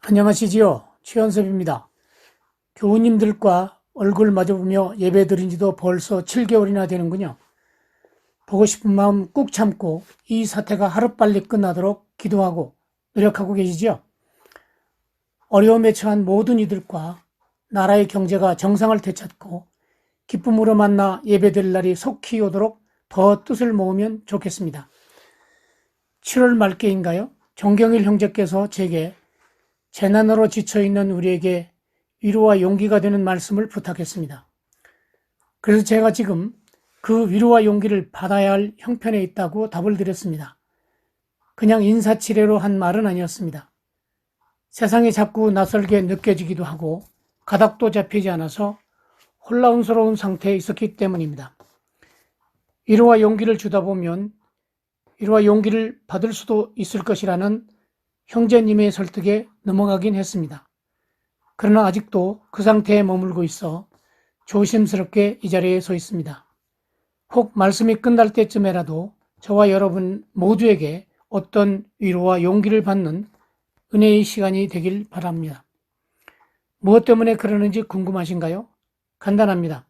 안녕하시지요. 최연섭입니다. 교우님들과 얼굴 마주보며 예배드린 지도 벌써 7개월이나 되는군요. 보고 싶은 마음 꾹 참고 이 사태가 하루빨리 끝나도록 기도하고 노력하고 계시죠? 어려움에 처한 모든 이들과 나라의 경제가 정상을 되찾고 기쁨으로 만나 예배드릴 날이 속히 오도록 더 뜻을 모으면 좋겠습니다. 7월 말께인가요? 정경일 형제께서 제게 재난으로 지쳐있는 우리에게 위로와 용기가 되는 말씀을 부탁했습니다. 그래서 제가 지금 그 위로와 용기를 받아야 할 형편에 있다고 답을 드렸습니다. 그냥 인사치레로 한 말은 아니었습니다. 세상이 자꾸 낯설게 느껴지기도 하고 가닥도 잡히지 않아서 혼란스러운 상태에 있었기 때문입니다. 위로와 용기를 주다 보면 위로와 용기를 받을 수도 있을 것이라는 형제님의 설득에 넘어가긴 했습니다. 그러나 아직도 그 상태에 머물고 있어 조심스럽게 이 자리에 서 있습니다. 혹 말씀이 끝날 때쯤에라도 저와 여러분 모두에게 어떤 위로와 용기를 받는 은혜의 시간이 되길 바랍니다. 무엇 때문에 그러는지 궁금하신가요? 간단합니다.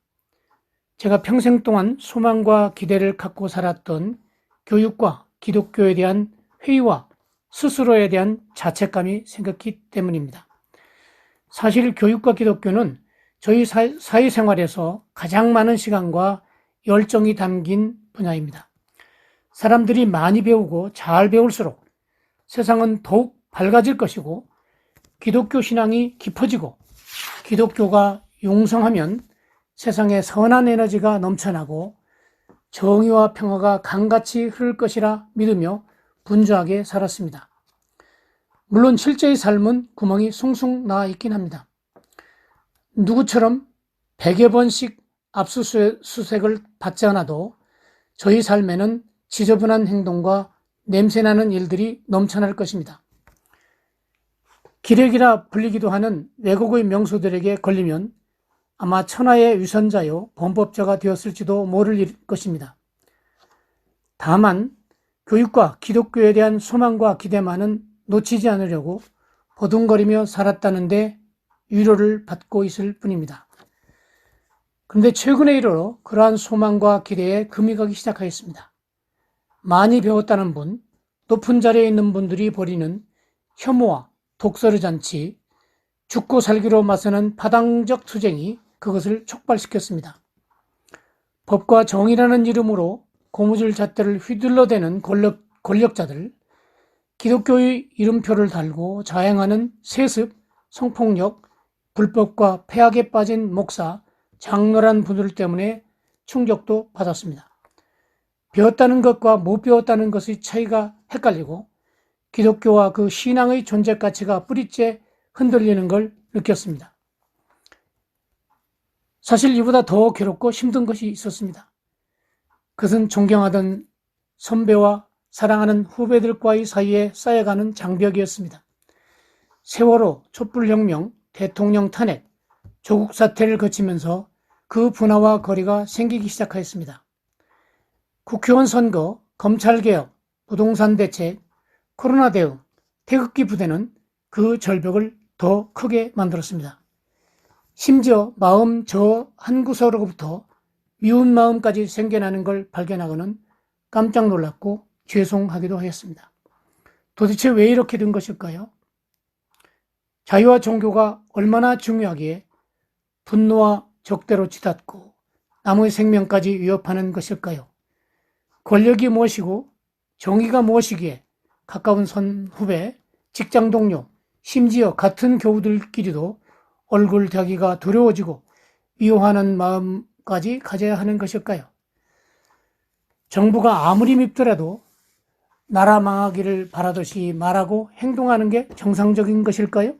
제가 평생 동안 소망과 기대를 갖고 살았던 교육과 기독교에 대한 회의와 스스로에 대한 자책감이 생겼기 때문입니다. 사실 교육과 기독교는 저희 사회생활에서 가장 많은 시간과 열정이 담긴 분야입니다. 사람들이 많이 배우고 잘 배울수록 세상은 더욱 밝아질 것이고 기독교 신앙이 깊어지고 기독교가 용성하면 세상에 선한 에너지가 넘쳐나고 정의와 평화가 강같이 흐를 것이라 믿으며 분주하게 살았습니다. 물론 실제의 삶은 구멍이 숭숭 나와 있긴 합니다. 누구처럼 100여 번씩 압수수색을 받지 않아도 저희 삶에는 지저분한 행동과 냄새나는 일들이 넘쳐날 것입니다. 기력이라 불리기도 하는 외국의 명수들에게 걸리면 아마 천하의 위선자요 범법자가 되었을지도 모를 것입니다. 다만 교육과 기독교에 대한 소망과 기대만은 놓치지 않으려고 버둥거리며 살았다는데 위로를 받고 있을 뿐입니다. 그런데 최근의 일로 그러한 소망과 기대에 금이 가기 시작하였습니다. 많이 배웠다는 분, 높은 자리에 있는 분들이 벌이는 혐오와 독서리 잔치, 죽고 살기로 맞서는 파당적 투쟁이 그것을 촉발시켰습니다. 법과 정의라는 이름으로 고무줄 잣대를 휘둘러대는 권력자들, 기독교의 이름표를 달고 자행하는 세습, 성폭력, 불법과 폐악에 빠진 목사, 장로란 분들 때문에 충격도 받았습니다. 배웠다는 것과 못 배웠다는 것의 차이가 헷갈리고 기독교와 그 신앙의 존재 가치가 뿌리째 흔들리는 걸 느꼈습니다. 사실 이보다 더 괴롭고 힘든 것이 있었습니다. 그것은 존경하던 선배와 사랑하는 후배들과의 사이에 쌓여가는 장벽이었습니다. 세월호, 촛불혁명, 대통령 탄핵, 조국 사태를 거치면서 그 분화와 거리가 생기기 시작하였습니다. 국회의원 선거, 검찰개혁, 부동산 대책, 코로나 대응, 태극기 부대는 그 절벽을 더 크게 만들었습니다. 심지어 마음 저 한 구석으로부터 미운 마음까지 생겨나는 걸 발견하고는 깜짝 놀랐고 죄송하기도 하였습니다. 도대체 왜 이렇게 된 것일까요? 자유와 종교가 얼마나 중요하기에 분노와 적대로 치닫고 남의 생명까지 위협하는 것일까요? 권력이 무엇이고 정의가 무엇이기에 가까운 선후배, 직장 동료, 심지어 같은 교우들끼리도 얼굴 대기가 두려워지고 미워하는 마음까지 가져야 하는 것일까요? 정부가 아무리 밉더라도 나라 망하기를 바라듯이 말하고 행동하는 게 정상적인 것일까요?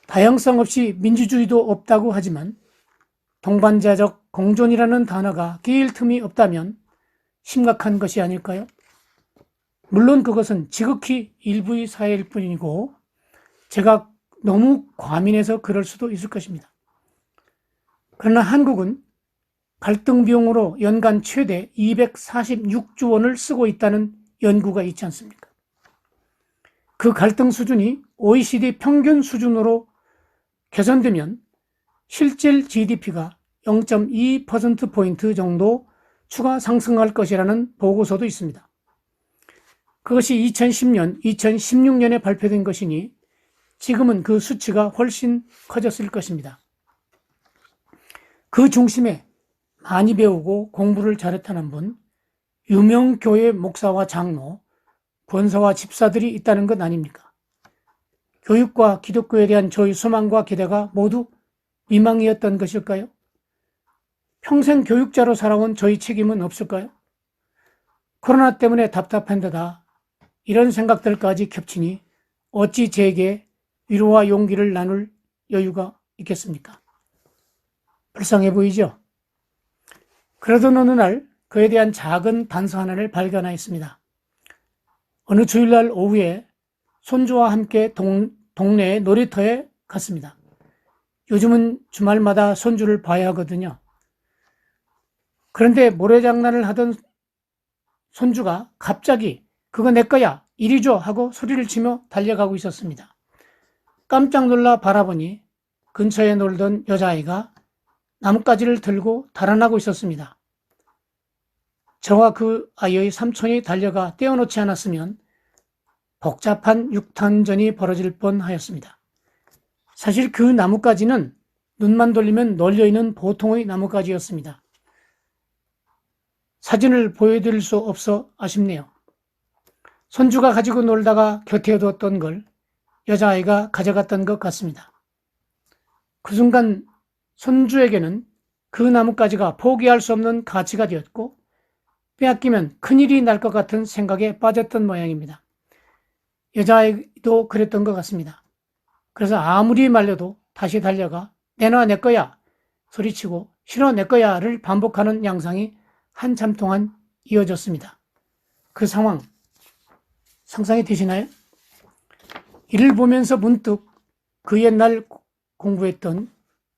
다양성 없이 민주주의도 없다고 하지만 동반자적 공존이라는 단어가 끼일 틈이 없다면 심각한 것이 아닐까요? 물론 그것은 지극히 일부의 사회일 뿐이고 제가 너무 과민해서 그럴 수도 있을 것입니다. 그러나 한국은 갈등 비용으로 연간 최대 246조 원을 쓰고 있다는 연구가 있지 않습니까? 그 갈등 수준이 OECD 평균 수준으로 개선되면 실질 GDP가 0.2%포인트 정도 추가 상승할 것이라는 보고서도 있습니다. 그것이 2010년, 2016년에 발표된 것이니 지금은 그 수치가 훨씬 커졌을 것입니다. 그 중심에 많이 배우고 공부를 잘했다는 분, 유명 교회 목사와 장로, 권사와 집사들이 있다는 것 아닙니까? 교육과 기독교에 대한 저희 소망과 기대가 모두 미망이었던 것일까요? 평생 교육자로 살아온 저희 책임은 없을까요? 코로나 때문에 답답한 데다 이런 생각들까지 겹치니 어찌 제게 위로와 용기를 나눌 여유가 있겠습니까? 불쌍해 보이죠? 그러던 어느 날 그에 대한 작은 단서 하나를 발견하였습니다. 어느 주일날 오후에 손주와 함께 동네 놀이터에 갔습니다. 요즘은 주말마다 손주를 봐야 하거든요. 그런데 모래장난을 하던 손주가 갑자기 그거 내 거야, 이리 줘 하고 소리를 치며 달려가고 있었습니다. 깜짝 놀라 바라보니 근처에 놀던 여자아이가 나뭇가지를 들고 달아나고 있었습니다. 저와 그 아이의 삼촌이 달려가 떼어놓지 않았으면 복잡한 육탄전이 벌어질 뻔하였습니다. 사실 그 나뭇가지는 눈만 돌리면 널려있는 보통의 나뭇가지였습니다. 사진을 보여드릴 수 없어 아쉽네요. 손주가 가지고 놀다가 곁에 뒀던 걸 여자아이가 가져갔던 것 같습니다. 그 순간 손주에게는 그 나뭇가지가 포기할 수 없는 가치가 되었고 빼앗기면 큰일이 날 것 같은 생각에 빠졌던 모양입니다. 여자아이도 그랬던 것 같습니다. 그래서 아무리 말려도 다시 달려가 내놔 내 거야 소리치고 싫어 내 거야를 반복하는 양상이 한참 동안 이어졌습니다. 그 상황 상상이 되시나요? 이를 보면서 문득 그 옛날 공부했던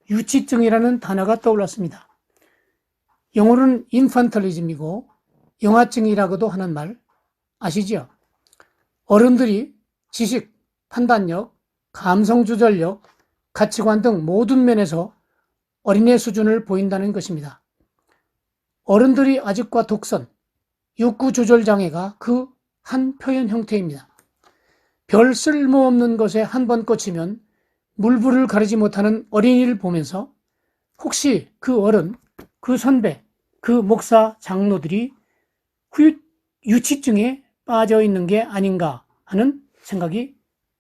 유치증이라는 단어가 떠올랐습니다. 영어로는 인fantilism이고 영아증이라고도 하는 말 아시죠? 어른들이 지식, 판단력, 감성 조절력, 가치관 등 모든 면에서 어린애 수준을 보인다는 것입니다. 어른들이 아직과 독선, 욕구 조절 장애가 그 한 표현 형태입니다. 별 쓸모없는 것에 한 번 꽂히면 물불을 가리지 못하는 어린이를 보면서 혹시 그 어른, 그 선배, 그 목사, 장로들이 유치증에 빠져 있는 게 아닌가 하는 생각이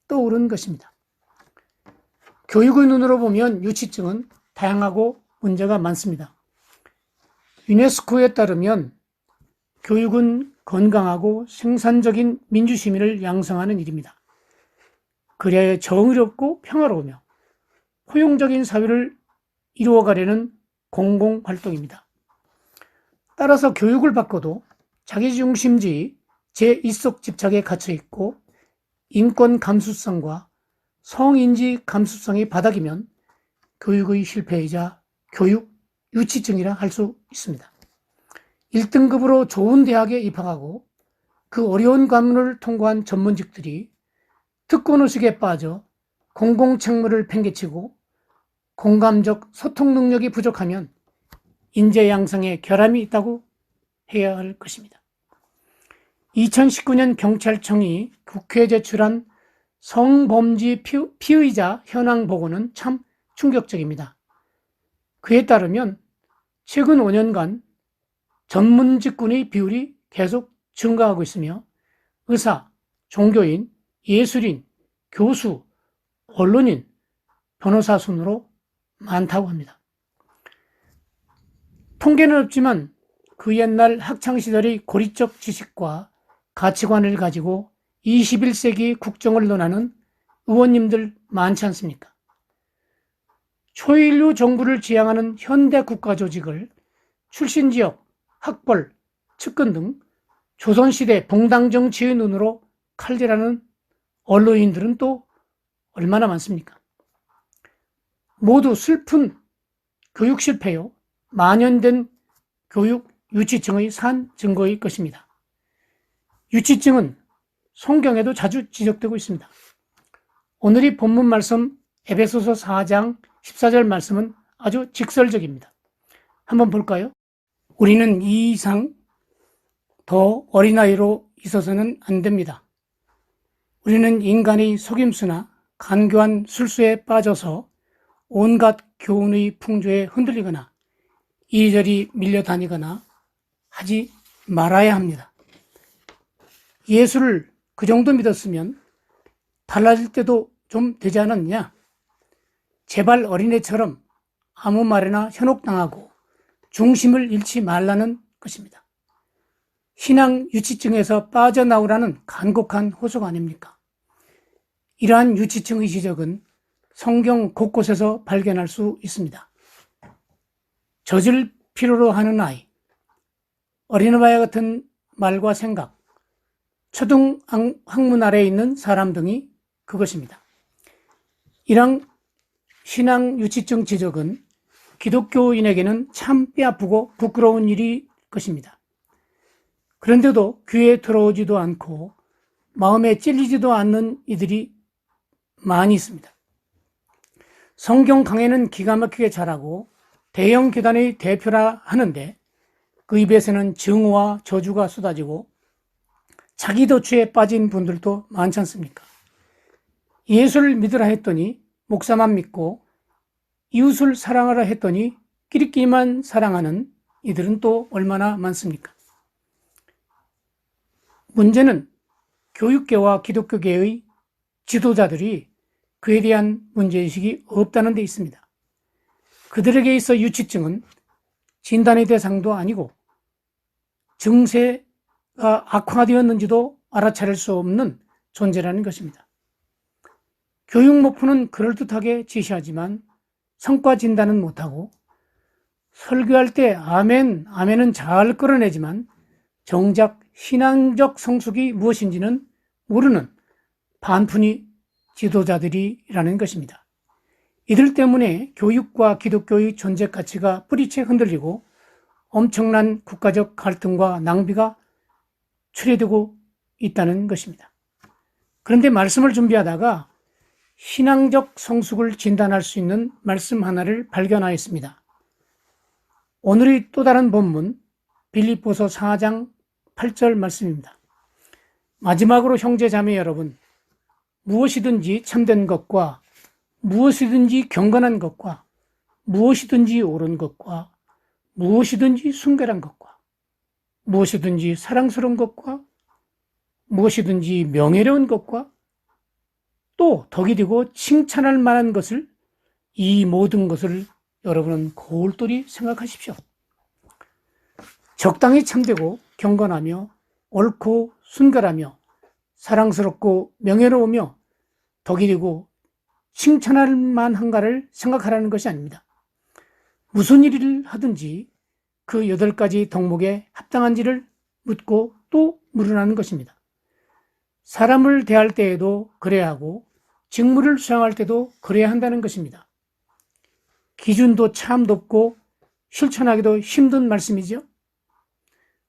떠오른 것입니다. 교육의 눈으로 보면 유치증은 다양하고 문제가 많습니다. 유네스코에 따르면 교육은 건강하고 생산적인 민주시민을 양성하는 일입니다. 그래야 정의롭고 평화로우며 포용적인 사회를 이루어가려는 공공활동입니다. 따라서 교육을 받고도 자기중심주의, 제1속 집착에 갇혀있고 인권 감수성과 성인지 감수성이 바닥이면 교육의 실패이자 교육 유치증이라 할 수 있습니다. 1등급으로 좋은 대학에 입학하고 그 어려운 관문을 통과한 전문직들이 특권의식에 빠져 공공책무를 팽개치고 공감적 소통 능력이 부족하면 인재 양성에 결함이 있다고 해야 할 것입니다. 2019년 경찰청이 국회에 제출한 성범죄 피의자 현황 보고는 참 충격적입니다. 그에 따르면 최근 5년간 전문 직군의 비율이 계속 증가하고 있으며 의사, 종교인, 예술인, 교수, 언론인, 변호사 순으로 많다고 합니다. 통계는 없지만 그 옛날 학창시절의 고리적 지식과 가치관을 가지고 21세기 국정을 논하는 의원님들 많지 않습니까? 초인류 정부를 지향하는 현대 국가조직을 출신 지역, 학벌, 측근 등 조선시대 봉당정치의 눈으로 칼질하는 언론인들은 또 얼마나 많습니까? 모두 슬픈 교육 실패요, 만연된 교육 유치증의 산 증거일 것입니다. 유치증은 성경에도 자주 지적되고 있습니다. 오늘이 본문 말씀 에베소서 4장 14절 말씀은 아주 직설적입니다. 한번 볼까요? 우리는 이 이상 더 어린아이로 있어서는 안 됩니다. 우리는 인간의 속임수나 간교한 술수에 빠져서 온갖 교훈의 풍조에 흔들리거나 이리저리 밀려다니거나 하지 말아야 합니다. 예수를 그 정도 믿었으면 달라질 때도 좀 되지 않았냐? 제발 어린애처럼 아무 말에나 현혹당하고 중심을 잃지 말라는 것입니다. 신앙 유치증에서 빠져나오라는 간곡한 호소가 아닙니까? 이러한 유치증의 지적은 성경 곳곳에서 발견할 수 있습니다. 젖을 필요로 하는 아이, 어린아이와 같은 말과 생각, 초등 학문 아래에 있는 사람 등이 그것입니다. 이런 신앙 유치증 지적은 기독교인에게는 참 뼈아프고 부끄러운 일일 것입니다. 그런데도 귀에 들어오지도 않고 마음에 찔리지도 않는 이들이 많이 있습니다. 성경 강해는 기가 막히게 잘하고 대형 교단의 대표라 하는데 그 입에서는 증오와 저주가 쏟아지고 자기 도취에 빠진 분들도 많지 않습니까? 예수를 믿으라 했더니 목사만 믿고 이웃을 사랑하라 했더니 끼리끼리만 사랑하는 이들은 또 얼마나 많습니까? 문제는 교육계와 기독교계의 지도자들이 그에 대한 문제의식이 없다는 데 있습니다. 그들에게 있어 유치증은 진단의 대상도 아니고 증세가 악화되었는지도 알아차릴 수 없는 존재라는 것입니다. 교육 목표는 그럴듯하게 지시하지만 성과 진단은 못하고 설교할 때 아멘은 잘 끌어내지만 정작 신앙적 성숙이 무엇인지는 모르는 반푼이 지도자들이라는 것입니다. 이들 때문에 교육과 기독교의 존재 가치가 뿌리채 흔들리고 엄청난 국가적 갈등과 낭비가 초래되고 있다는 것입니다. 그런데 말씀을 준비하다가 신앙적 성숙을 진단할 수 있는 말씀 하나를 발견하였습니다. 오늘의 또 다른 본문 빌립보서 4장 8절 말씀입니다. 마지막으로 형제 자매 여러분, 무엇이든지 참된 것과 무엇이든지 경건한 것과 무엇이든지 옳은 것과 무엇이든지 순결한 것과 무엇이든지 사랑스러운 것과 무엇이든지 명예로운 것과 또 덕이 되고 칭찬할 만한 것을, 이 모든 것을 여러분은 골똘히 생각하십시오. 적당히 참되고 경건하며 옳고 순결하며 사랑스럽고 명예로우며 덕이 되고 칭찬할 만한가를 생각하라는 것이 아닙니다. 무슨 일을 하든지 그 8가지 덕목에 합당한지를 묻고 또 물으라는 것입니다. 사람을 대할 때에도 그래야 하고 직무를 수행할 때도 그래야 한다는 것입니다. 기준도 참 높고 실천하기도 힘든 말씀이죠.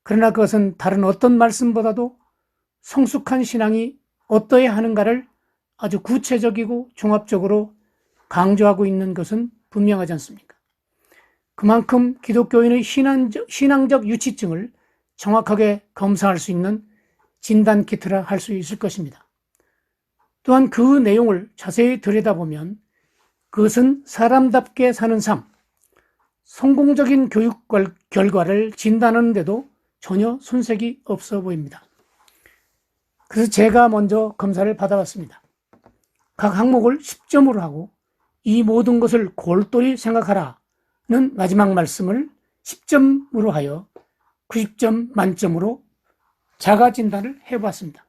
그러나 그것은 다른 어떤 말씀보다도 성숙한 신앙이 어떠해야 하는가를 아주 구체적이고 종합적으로 강조하고 있는 것은 분명하지 않습니까? 그만큼 기독교인의 신앙적 유치증을 정확하게 검사할 수 있는 진단 키트라 할 수 있을 것입니다. 또한 그 내용을 자세히 들여다보면 그것은 사람답게 사는 삶, 성공적인 교육 결과를 진단하는 데도 전혀 손색이 없어 보입니다. 그래서 제가 먼저 검사를 받아봤습니다. 각 항목을 10점으로 하고 이 모든 것을 골똘히 생각하라는 마지막 말씀을 10점으로 하여 90점 만점으로 자가 진단을 해봤습니다.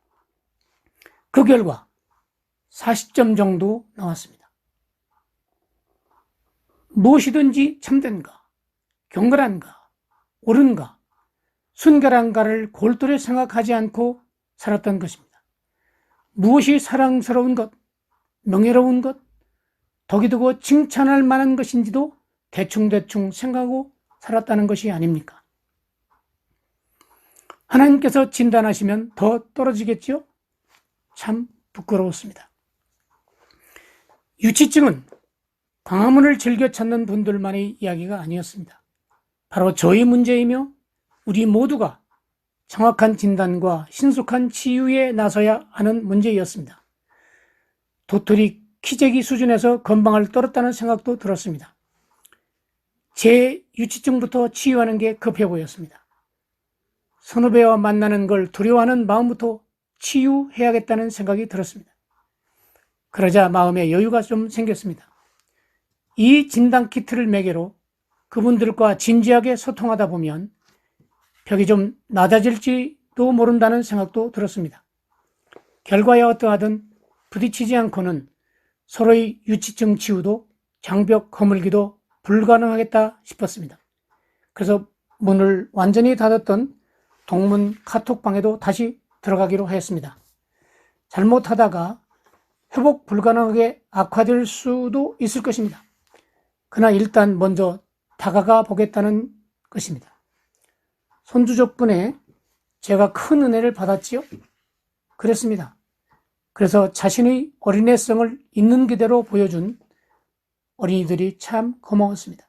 그 결과 40점 정도 나왔습니다. 무엇이든지 참된가, 경건한가, 옳은가, 순결한가를 골똘히 생각하지 않고 살았던 것입니다. 무엇이 사랑스러운 것, 명예로운 것, 덕이 되고 칭찬할 만한 것인지도 대충대충 생각하고 살았다는 것이 아닙니까? 하나님께서 진단하시면 더 떨어지겠죠? 참 부끄러웠습니다. 유치증은 광화문을 즐겨 찾는 분들만의 이야기가 아니었습니다. 바로 저희 문제이며 우리 모두가 정확한 진단과 신속한 치유에 나서야 하는 문제였습니다. 도토리 키재기 수준에서 건방을 떨었다는 생각도 들었습니다. 제 유치증부터 치유하는 게 급해 보였습니다. 선후배와 만나는 걸 두려워하는 마음부터 치유해야겠다는 생각이 들었습니다. 그러자 마음에 여유가 좀 생겼습니다. 이 진단 키트를 매개로 그분들과 진지하게 소통하다 보면 벽이 좀 낮아질지도 모른다는 생각도 들었습니다. 결과야 어떠하든 부딪히지 않고는 서로의 유치증 치유도 장벽 허물기도 불가능하겠다 싶었습니다. 그래서 문을 완전히 닫았던 동문 카톡방에도 다시 들어가기로 했습니다. 잘못하다가 회복 불가능하게 악화될 수도 있을 것입니다. 그러나 일단 먼저 다가가 보겠다는 것입니다. 손주 덕분에 제가 큰 은혜를 받았지요. 그랬습니다. 그래서 자신의 어린애성을 있는 그대로 보여준 어린이들이 참 고마웠습니다.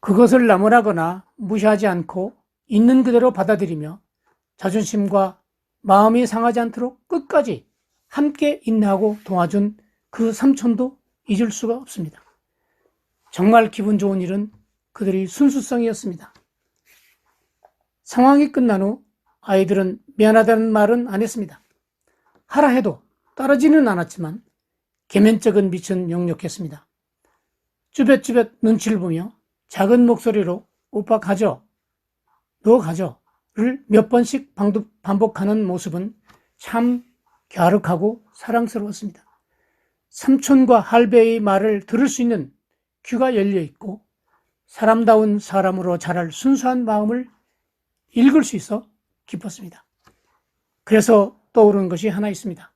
그것을 나무라거나 무시하지 않고 있는 그대로 받아들이며 자존심과 마음이 상하지 않도록 끝까지 함께 인내하고 도와준 그 삼촌도 잊을 수가 없습니다. 정말 기분 좋은 일은 그들의 순수성이었습니다. 상황이 끝난 후 아이들은 미안하다는 말은 안 했습니다. 하라 해도 따르지는 않았지만 계면적인 빛은 역력했습니다. 쭈뼛쭈뼛 눈치를 보며 작은 목소리로 오빠 가죠, 너 가죠를 몇 번씩 반복하는 모습은 참 갸륵하고 사랑스러웠습니다. 삼촌과 할배의 말을 들을 수 있는 귀가 열려있고 사람다운 사람으로 자랄 순수한 마음을 읽을 수 있어 기뻤습니다. 그래서 떠오르는 것이 하나 있습니다.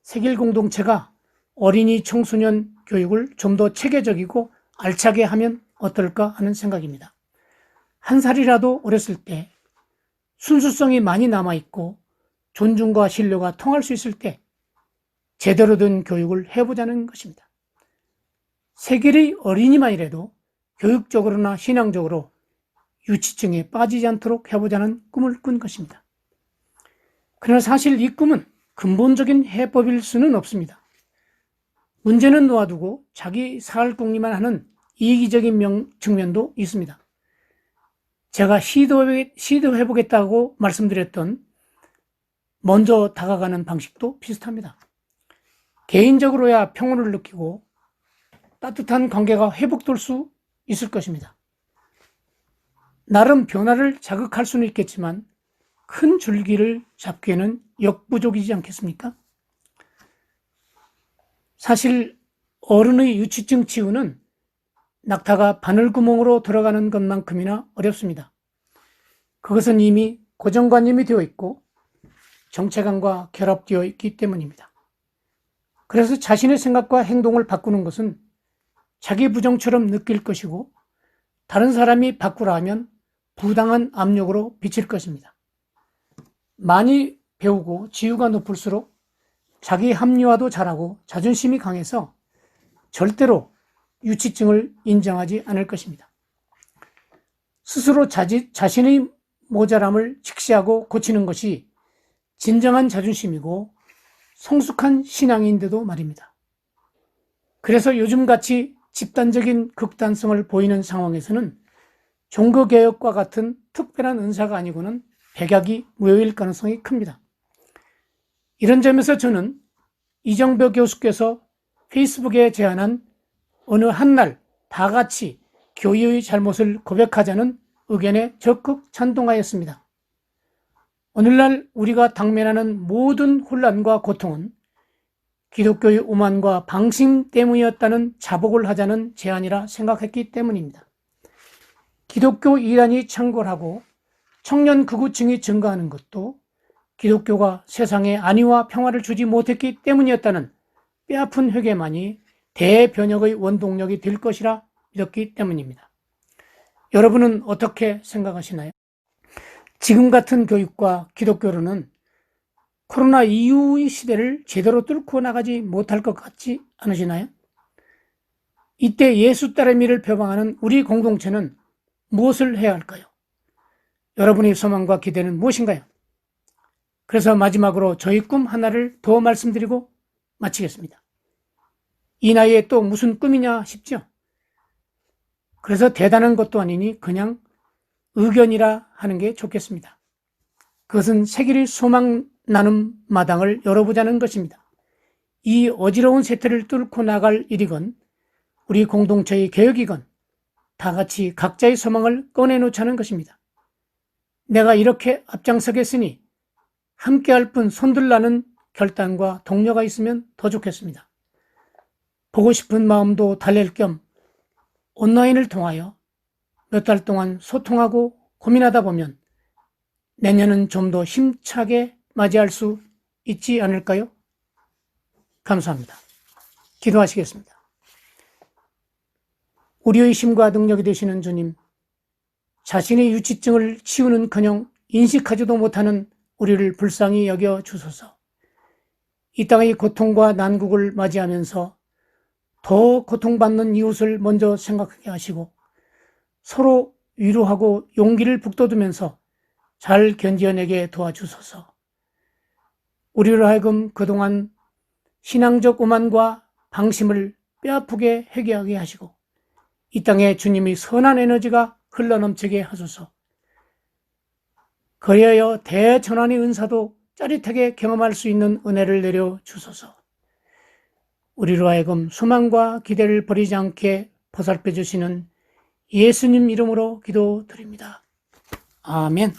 세길 공동체가 어린이 청소년 교육을 좀 더 체계적이고 알차게 하면 어떨까 하는 생각입니다. 한 살이라도 어렸을 때 순수성이 많이 남아있고 존중과 신뢰가 통할 수 있을 때 제대로 된 교육을 해보자는 것입니다. 세길의 어린이만이라도 교육적으로나 신앙적으로 유치증에 빠지지 않도록 해보자는 꿈을 꾼 것입니다. 그러나 사실 이 꿈은 근본적인 해법일 수는 없습니다. 문제는 놓아두고 자기 사활궁리만 하는 이기적인 측면도 있습니다. 제가 시도해보겠다고 말씀드렸던 먼저 다가가는 방식도 비슷합니다. 개인적으로야 평온을 느끼고 따뜻한 관계가 회복될 수 있을 것입니다. 나름 변화를 자극할 수는 있겠지만 큰 줄기를 잡기에는 역부족이지 않겠습니까? 사실 어른의 유치증 치유는 낙타가 바늘구멍으로 들어가는 것만큼이나 어렵습니다. 그것은 이미 고정관념이 되어 있고 정체감과 결합되어 있기 때문입니다. 그래서 자신의 생각과 행동을 바꾸는 것은 자기 부정처럼 느낄 것이고 다른 사람이 바꾸라 하면 부당한 압력으로 비칠 것입니다. 많이 배우고 지위가 높을수록 자기 합리화도 잘하고 자존심이 강해서 절대로 유치증을 인정하지 않을 것입니다. 스스로 자신의 모자람을 직시하고 고치는 것이 진정한 자존심이고 성숙한 신앙인데도 말입니다. 그래서 요즘같이 집단적인 극단성을 보이는 상황에서는 종교개혁과 같은 특별한 은사가 아니고는 백약이 무효일 가능성이 큽니다. 이런 점에서 저는 이정표 교수께서 페이스북에 제안한 어느 한날 다 같이 교회의 잘못을 고백하자는 의견에 적극 찬동하였습니다. 오늘날 우리가 당면하는 모든 혼란과 고통은 기독교의 오만과 방심 때문이었다는 자복을 하자는 제안이라 생각했기 때문입니다. 기독교 이단이 창궐하고 청년 극우층이 증가하는 것도 기독교가 세상에 안위와 평화를 주지 못했기 때문이었다는 뼈아픈 회개만이 대변혁의 원동력이 될 것이라 믿었기 때문입니다. 여러분은 어떻게 생각하시나요? 지금 같은 교육과 기독교로는 코로나 이후의 시대를 제대로 뚫고 나가지 못할 것 같지 않으시나요? 이때 예수 따르미를 표방하는 우리 공동체는 무엇을 해야 할까요? 여러분의 소망과 기대는 무엇인가요? 그래서 마지막으로 저희 꿈 하나를 더 말씀드리고 마치겠습니다. 이 나이에 또 무슨 꿈이냐 싶죠? 그래서 대단한 것도 아니니 그냥 의견이라 하는 게 좋겠습니다. 그것은 새길이 소망 나눔 마당을 열어보자는 것입니다. 이 어지러운 세태를 뚫고 나갈 일이건 우리 공동체의 개혁이건 다 같이 각자의 소망을 꺼내놓자는 것입니다. 내가 이렇게 앞장서겠으니 함께할 뿐 손들라는 결단과 동료가 있으면 더 좋겠습니다. 보고 싶은 마음도 달랠 겸 온라인을 통하여 몇 달 동안 소통하고 고민하다 보면 내년은 좀 더 힘차게 맞이할 수 있지 않을까요? 감사합니다. 기도하시겠습니다. 우리의 힘과 능력이 되시는 주님, 자신의 유치증을 치우는커녕 인식하지도 못하는 우리를 불쌍히 여겨 주소서. 이 땅의 고통과 난국을 맞이하면서 더 고통받는 이웃을 먼저 생각하게 하시고 서로 위로하고 용기를 북돋우면서 잘 견뎌내게 도와주소서. 우리로 하여금 그동안 신앙적 오만과 방심을 뼈아프게 회개하게 하시고 이 땅에 주님의 선한 에너지가 흘러넘치게 하소서. 그리하여 대전환의 은사도 짜릿하게 경험할 수 있는 은혜를 내려 주소서. 우리로 하여금 소망과 기대를 버리지 않게 보살펴 주시는 예수님 이름으로 기도드립니다. 아멘.